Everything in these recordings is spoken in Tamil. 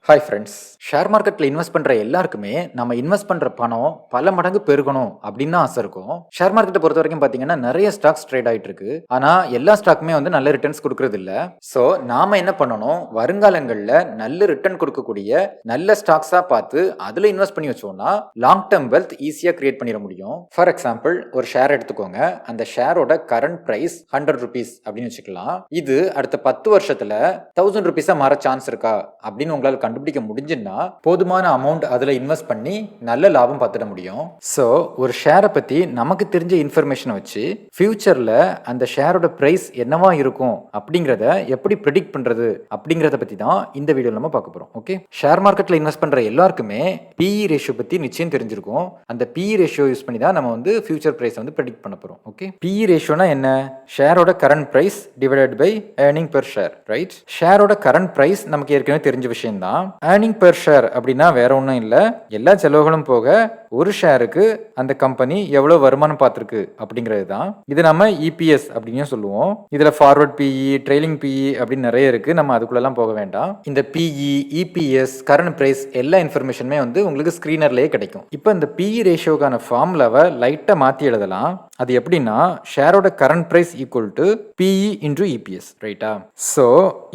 ஹாய் ஃப்ரெண்ட்ஸ், ஷேர் மார்க்கெட்டில் இன்வெஸ்ட் பண்ணுற எல்லாருக்குமே நம்ம இன்வெஸ்ட் பண்ணுற பணம் பல மடங்கு பெருகணும் அப்படின்னு ஆசை இருக்கும். ஷேர் மார்க்கெட்டை பொறுத்த வரைக்கும் பார்த்தீங்கன்னா நிறைய ஸ்டாக்ஸ் ட்ரேட் ஆகிட்டு இருக்கு. ஆனால் எல்லா ஸ்டாக்குமே வந்து நல்ல ரிட்டர்ன்ஸ் கொடுக்கறது இல்லை. ஸோ நாம என்ன பண்ணணும், வருங்காலங்களில் நல்ல ரிட்டர்ன் கொடுக்கக்கூடிய நல்ல ஸ்டாக்ஸாக பார்த்து அதில் இன்வெஸ்ட் பண்ணி வச்சோம்னா லாங் டேர்ம் வெல்த் ஈஸியாக கிரியேட் பண்ணிட முடியும். ஃபார் எக்ஸாம்பிள், ஒரு ஷேர் எடுத்துக்கோங்க. அந்த ஷேரோட கரண்ட் பிரைஸ் 100 rupees அப்படின்னு வச்சுக்கலாம். இது அடுத்த 10 வருஷத்துல 1000 rupees மாற சான்ஸ் இருக்கா அப்படின்னு உங்களால் கண்டுபிடிக்க முடிஞ்சுன்னா போதுமான அமௌண்ட் அதுல இன்வெஸ்ட் பண்ணி நல்ல லாபம் பார்த்துட முடியும். ஸோ ஒரு ஷேரை பத்தி நமக்கு தெரிஞ்ச இன்ஃபர்மேஷனை வச்சு ஃபியூச்சர்ல அந்த ஷேரோட பிரைஸ் என்னவா இருக்கும் அப்படிங்கிறத எப்படி ப்ரெடிக்ட் பண்றது அப்படிங்கிறத பத்தி தான் இந்த வீடியோல நம்ம பார்க்க போறோம். ஓகே, ஷேர் மார்க்கெட்ல இன்வெஸ்ட் பண்ற எல்லாருக்குமே பிஇ ரேஷியோ பத்தி நிச்சயம் தெரிஞ்சிருக்கும். அந்த பிஇ ரேஷியோ யூஸ் பண்ணி தான் நம்ம வந்து ஃபியூச்சர் பிரைஸ் வந்து ப்ரெடிக்ட் பண்ண போறோம். ஓகே, பிஇ ரேஷியோனா என்ன? ஷேரோட current price divided by earning per share, right? ஷேரோட கரண்ட் பிரைஸ் நமக்கு ஏற்கனவே தெரிஞ்ச விஷயம் தான். ஏர்னிங் பெர் ஷேர் அப்படின்னா வேற ஒன்றும் இல்லை, எல்லா செலவுகளும் போக ஒரு ஷேருக்கு அந்த கம்பெனி எவ்வளவு வருமானம் பார்த்துருக்கு அப்படிங்கிறது தான். இது நம்ம இபிஎஸ் அப்படின்னு சொல்லுவோம். இதுல ஃபார்வர்ட் பிஇ, ட்ரெயிலிங் பிஇ அப்படின்னு நிறைய இருக்கு. நம்ம அதுக்குள்ளெல்லாம் போக வேண்டாம். இந்த பிஇ, இபிஎஸ், கரண்ட் பிரைஸ் எல்லா இன்ஃபர்மேஷனுமே வந்து உங்களுக்கு ஸ்கிரீனர்லயே கிடைக்கும். இப்போ இந்த பிஇ ரேஷியோக்கான ஃபார்முலாவை லைட்டா மாத்தி எழுதலாம். அது எப்படின்னா, ஷேரோட current price equal to PE into EPS, ரைட்டா? ஸோ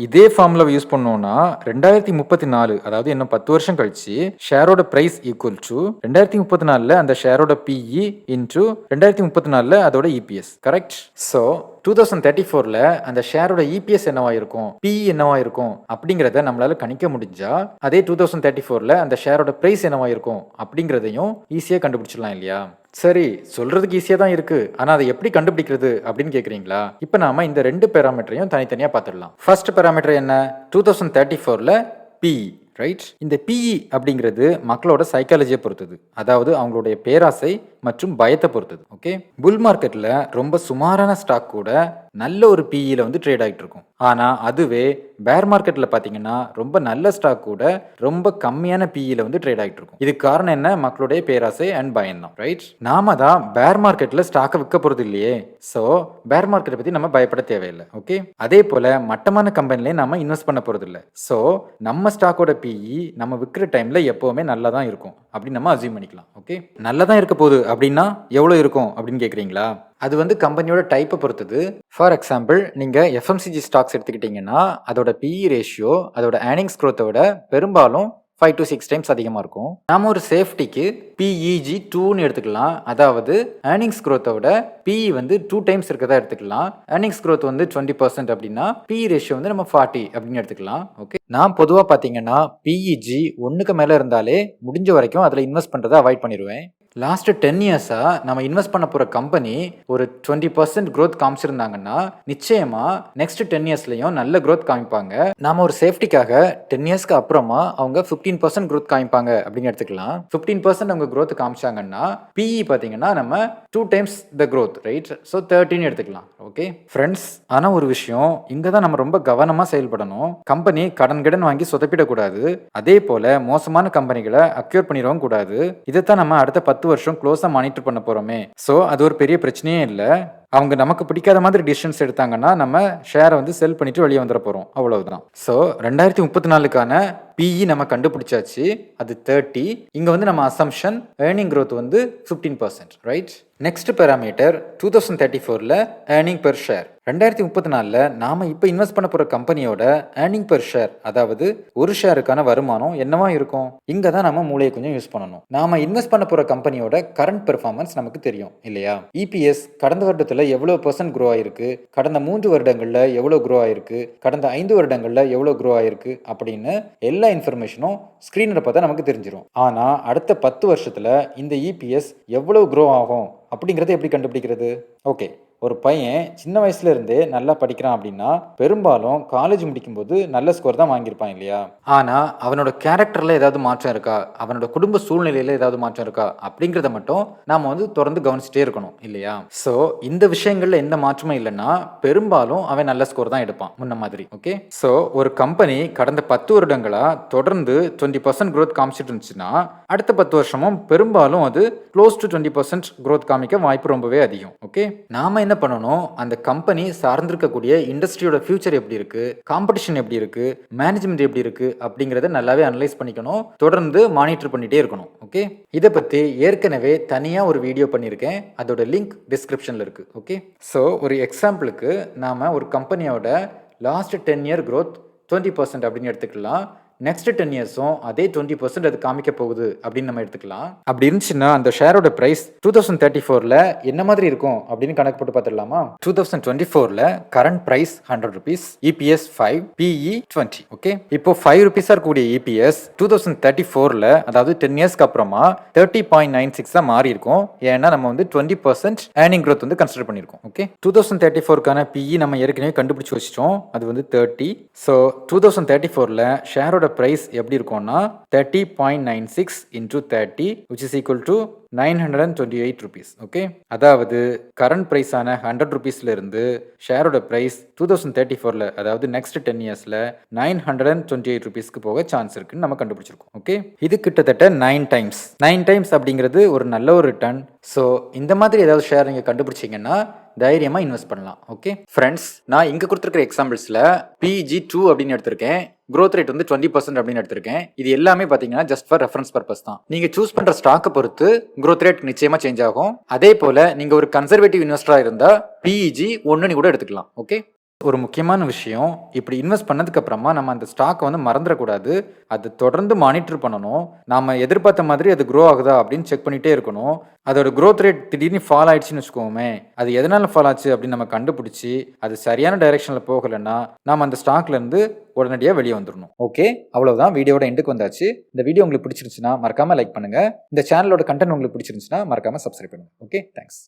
இதே ஃபார்முலாவை யூஸ் பண்ணோம்னா 2034, அதாவது இன்னும் 10 வருஷம் கழிச்சு ஷேரோட பிரைஸ் ஈக்குவல் டு 2034 அந்த ஷேரோட பிஇ இன்டு 2034 அதோட இபிஎஸ், கரெக்ட்? ஸோ 2034 அந்த ஷேரோட இபிஎஸ் என்னவா இருக்கும், பிஇ என்னவா இருக்கும் அப்படிங்கிறத நம்மளால கணிக்க முடிஞ்சா அதே 2034 அந்த ஷேரோட பிரைஸ் என்னவா இருக்கும் அப்படிங்கிறதையும் ஈஸியா கண்டுபிடிச்சிடலாம் இல்லையா? சரி, சொல்றதுக்கு ஈஸியா தான் இருக்கு, ஆனா அதை எப்படி கண்டுபிடிக்கிறது அப்படின்னு கேக்குறீங்களா? இப்ப நாம இந்த ரெண்டு பேராமீட்டரையும் தனித்தனியா பார்த்துடலாம். ஃபர்ஸ்ட் பேராமீட்டர் என்ன? 2034 பிஇ, ரைட்? இந்த பிஇ அப்படிங்கிறது மக்களோட சைக்காலஜியை பொறுத்தது, அதாவது அவங்களுடைய பேராசை மற்றும் பயத்தை பொறுத்தது. ஓகே, புல் மார்க்கெட்ல ரொம்ப சுமாரான ஸ்டாக் கூட நல்ல ஒரு பிஇல வந்து ட்ரேட் ஆகிட்டு இருக்கும். ஆனா அதுவே பேர் மார்க்கெட்ல பாத்தீங்கன்னா ரொம்ப நல்ல ஸ்டாக் கூட ரொம்ப கம்மியான பிஇல வந்து ட்ரேட் ஆகிட்டு இருக்கும். இதுக்கு காரணம் என்ன? மக்களுடைய பேராசை அண்ட் பயம் தான், ரைட்? நாம தான் பேர் மார்க்கெட்ல ஸ்டாக்கை விற்க போறது இல்லையே. ஸோ பேர் மார்க்கெட்டை பத்தி நம்ம பயப்பட தேவையில்லை. ஓகே, அதே போல மட்டமான கம்பெனிலே நம்ம இன்வெஸ்ட் பண்ண போறது இல்லை. ஸோ நம்ம ஸ்டாக்கோட பிஇ நம்ம விற்கிற டைம்ல எப்பவுமே நல்லா தான் இருக்கும் அப்படின்னு நம்ம அசியூம் பண்ணிக்கலாம். ஓகே, நல்லா தான் இருக்க போகுது அப்படின்னா எவ்வளவு இருக்கும் அப்படின்னு கேக்குறீங்களா? அது வந்து கம்பெனியோட டைப்பை பொறுத்தது. ஃபார் எக்ஸாம்பிள், நீங்க எஃப்எம்சிஜி ஸ்டாக்ஸ் எடுத்துக்கிட்டீங்கன்னா அதோட பிஇ ரேஷியோ அதோட ஏர்னிங்ஸ் growth விட பெரும்பாலும் 5 to 6 times அதிகமாக இருக்கும். நாம ஒரு சேஃப்டிக்கு பிஇஜி 2ன்னு எடுத்துக்கலாம். அதாவது ஏர்னிங்ஸ் growth விட பிஇ வந்து 2 times இருக்கதா எடுத்துக்கலாம். ஏர்னிங்ஸ் growth வந்து 20% அப்படின்னா பிஇ ரேஷியோ வந்து நம்ம 40 அப்படின்னு எடுத்துக்கலாம். ஓகே, நான் பொதுவாக பார்த்தீங்கன்னா பிஇஜி 1க்கு மேலே இருந்தாலே முடிஞ்ச வரைக்கும் அதில் இன்வெஸ்ட் பண்ணுறதை அவாய்ட் பண்ணிடுவேன். லாஸ்ட் 10 years நம்ம இன்வெஸ்ட் பண்ண போற கம்பெனி ஒரு 20% growth காமிச்சிருந்தாங்கன்னா நிச்சயமா நெக்ஸ்ட் 10 yearsலயும் நல்ல growth காமிப்பாங்க. நாம ஒரு சேஃப்டிக்காக 10 yearsக்கு அப்புறமா அவங்க 15% growth காமிப்பாங்க அப்படின்னு எடுத்துக்கலாம். 15% அவங்க growth காமிச்சாங்கன்னா பிஇ பாத்தீங்கன்னா நம்ம 2 times the growth, right? So 13 எடுத்துக்கலாம். ஓகே ஃப்ரெண்ட்ஸ், ஆனா ஒரு விஷயம் இங்க தான் நம்ம ரொம்ப கவனமா செயல்படணும். கம்பெனி கடன் வாங்கி சொதப்பிடக்கூடாது. அதே போல மோசமான கம்பெனிகளை அக்யூர் பண்ணிடவும் கூடாது. இதைத்தான் நம்ம அடுத்த 10 வருஷம் க்ளோஸா மானிட்டர் பண்ண போறோமே. சோ அது ஒரு பெரிய பிரச்சனையே இல்ல. அவங்க நமக்கு பிடிக்காத மாதிரி டிசிஷன்ஸ் எடுத்தாங்கன்னா நம்ம ஷேரை வந்து செல் பண்ணிட்டு வெளியே வந்துட போறோம், அவ்வளவுதான். ஸோ 2034க்கான பிஇ நம்ம கண்டுபிடிச்சாச்சு, அது 30. இங்க வந்து நம்ம அசம்ஷன் ஏர்னிங் growth வந்து 15%, right? Next parameter 2034 earning per share. 2034 நாம இப்போ இன்வெஸ்ட் பண்ண போற கம்பெனியோட ஏர்னிங் பெர் ஷேர், அதாவது ஒரு ஷேருக்கான வருமானம் என்னவா இருக்கும்? இங்க தான் நம்ம மூளையை கொஞ்சம் யூஸ் பண்ணணும். நாம இன்வெஸ்ட் பண்ண போற கம்பெனியோட கரண்ட் பெர்ஃபார்மன்ஸ் நமக்கு தெரியும் இல்லையா? இபிஎஸ் கடந்த வருடத்துல எவ்வளவு % grow ஆயிருக்கு, கடந்த 3 வருடங்கள்ல எவ்வளவு grow ஆயிருக்கு, கடந்த 5 வருடங்கள்ல எவ்வளவு grow ஆயிருக்கு அப்படின்னு எல்லா இன்ஃபர்மேஷனும் ஸ்கிரீன்ல பார்த்தா நமக்கு தெரிஞ்சிடும். ஆனா அடுத்த 10 வருஷத்துல இந்த இபிஎஸ் எவ்வளவு grow ஆகும் அப்படிங்கறத எப்படி கண்டுபிடிக்கிறது? ஓகே, ஒரு பையன் சின்ன வயசுல இருந்தே நல்லா படிக்கிறான் அப்படின்னா பெரும்பாலும் காலேஜ் முடிக்கும்போது நல்ல ஸ்கோர் தான் வாங்கியிருப்பான் இல்லையா? ஆனா அவனோட கேரக்டர்ல ஏதாவது மாற்றம் இருக்கா, அவனோட குடும்ப சூழ்நிலையில ஏதாவது மாற்றம் இருக்கா அப்படிங்கறத மட்டும் நாம வந்து தொடர்ந்து கவனிச்சுட்டே இருக்கணும் இல்லையா? சோ இந்த விஷயங்கள்ல எந்த மாற்றமும் இல்லைன்னா பெரும்பாலும் அவன் நல்ல ஸ்கோர் தான் எடுப்பான் முன்ன மாதிரி. ஓகே, சோ ஒரு கம்பெனி கடந்த 10 வருடங்களா தொடர்ந்து 20% growth காமிச்சிட்டு இருந்துச்சுன்னா அடுத்த 10 வருஷமும் பெரும்பாலும் அது க்ளோஸ் டு 20% growth காமிக்க வாய்ப்பு ரொம்பவே அதிகம். ஓகே, நாம என்ன பண்ணணும், அந்த கம்பெனி சார்ந்திருக்கக்கூடிய இண்டஸ்ட்ரியோட ஃபியூச்சர் எப்படி இருக்கு, காம்படிஷன் எப்படி இருக்கு, மேனேஜ்மெண்ட் எப்படி இருக்கு அப்படிங்கிறத நல்லாவே அனலைஸ் பண்ணிக்கணும். தொடர்ந்து மானிட்டர் பண்ணிட்டே இருக்கணும். ஓகே, இதை பற்றி ஏற்கனவே தனியாக ஒரு வீடியோ பண்ணியிருக்கேன். அதோட லிங்க் டிஸ்கிரிப்ஷனில் இருக்கு. ஓகே, ஸோ ஒரு எக்ஸாம்பிளுக்கு நாம ஒரு கம்பெனியோட லாஸ்ட் 10 இயர் growth 20% அப்படின்னு எடுத்துக்கலாம். நெக்ஸ்ட் 10 இயர்ஸும் அதே 20% அது காமிக்க போகுது அப்படின்னு நம்ம எடுத்துக்கலாம். அப்படி இருந்துச்சுன்னா அந்த ஷேரோட பிரைஸ் 2034ல என்ன மாதிரி இருக்கும் அப்படின்னு கணக்கு போட்டு பார்த்துடலாமா? 2024ல current price 100 rupees, EPS 5, PE 20. Okay, இப்போ 5 rupees இருக்கக்கூடிய EPS 2034ல அதாவது 10 இயர்ஸ்க்கு அப்புறமா 30.96 மாறி இருக்கும். ஏன்னா நம்ம வந்து 20% ஏர்னிங் growth வந்து கன்சிடர் பண்ணியிருக்கோம். ஓகே, 2034க்கான PE நம்ம ஏற்கனவே கண்டுபிடிச்சு வச்சிட்டோம். அது வந்து 30. ஸோ 2034ல ஷேரோட பிரைஸ் எப்படி இருக்கும்னா 30.96 into 30 which is equal to 928 rupees. Okay, அதாவது கரண்ட் பிரைஸ் ஆன 100 rupeesல இருந்து ஷேரோட பிரைஸ் 2034ல அதாவது நெக்ஸ்ட் 10 இயர்ஸ்ல 928 rupeesக்கு போக சான்ஸ் இருக்குன்னு நம்ம கண்டுபிடிச்சிருக்கோம். ஓகே, இது கிட்டத்தட்ட 9 டைம்ஸ் அப்படிங்கிறது ஒரு நல்ல ஒரு ரிட்டர்ன். ஸோ இந்த மாதிரி ஏதாவது ஷேர் நீங்கள் கண்டுபிடிச்சிங்கன்னா தைரியமாக இன்வெஸ்ட் பண்ணலாம். ஓகே ஃப்ரெண்ட்ஸ், நான் இங்கே கொடுத்துருக்கிற எக்ஸாம்பிள்ஸில் PG2 அப்படின்னு எடுத்திருக்கேன், growth rate வந்து 20% அப்படின்னு எடுத்திருக்கேன். இது எல்லாமே பார்த்தீங்கன்னா ஜஸ்ட் ஃபார் ரெஃபரன்ஸ் பர்பஸ் தான். நீங்கள் சூஸ் பண்ணுற ஸ்டாக்கை பொறுத்து growth rate நிச்சயமாக சேஞ்ச் ஆகும். அதே போல் நீங்கள் ஒரு கன்சர்வேட்டிவ் இன்வெஸ்டராக இருந்தால் PEG 1 கூட எடுத்துக்கலாம். ஓகே, ஒரு முக்கியமான விஷயம், இப்படி இன்வெஸ்ட் பண்ணதுக்கு அப்புறமா நம்ம அந்த ஸ்டாக்கை வந்து மறந்துடக்கூடாது. அது தொடர்ந்து மானிட்டர் பண்ணணும். நாம எதிர்பார்த்த மாதிரி அது க்ரோ ஆகுதா அப்படின்னு செக் பண்ணிட்டே இருக்கணும். அதோட growth rate திடீர்னு ஃபால் ஆயிடுச்சுன்னு வச்சுக்கோமே, அது எதனால ஃபால் ஆச்சு அப்படின்னு நம்ம கண்டுபிடிச்சி அது சரியான டைரக்ஷன்ல போகலைன்னா நாம அந்த ஸ்டாக்ல இருந்து உடனடியாக வெளியே வந்துடணும். ஓகே, அவ்வளவுதான், வீடியோட எண்டுக்கு வந்தாச்சு. இந்த வீடியோ உங்களுக்கு பிடிச்சிருந்துச்சுன்னா மறக்காம லைக் பண்ணுங்க. இந்த சேனலோட கண்டென்ட் உங்களுக்கு பிடிச்சிருந்துச்சுன்னா மறக்காம சப்ஸ்கிரைப் பண்ணுங்க. Okay, thanks.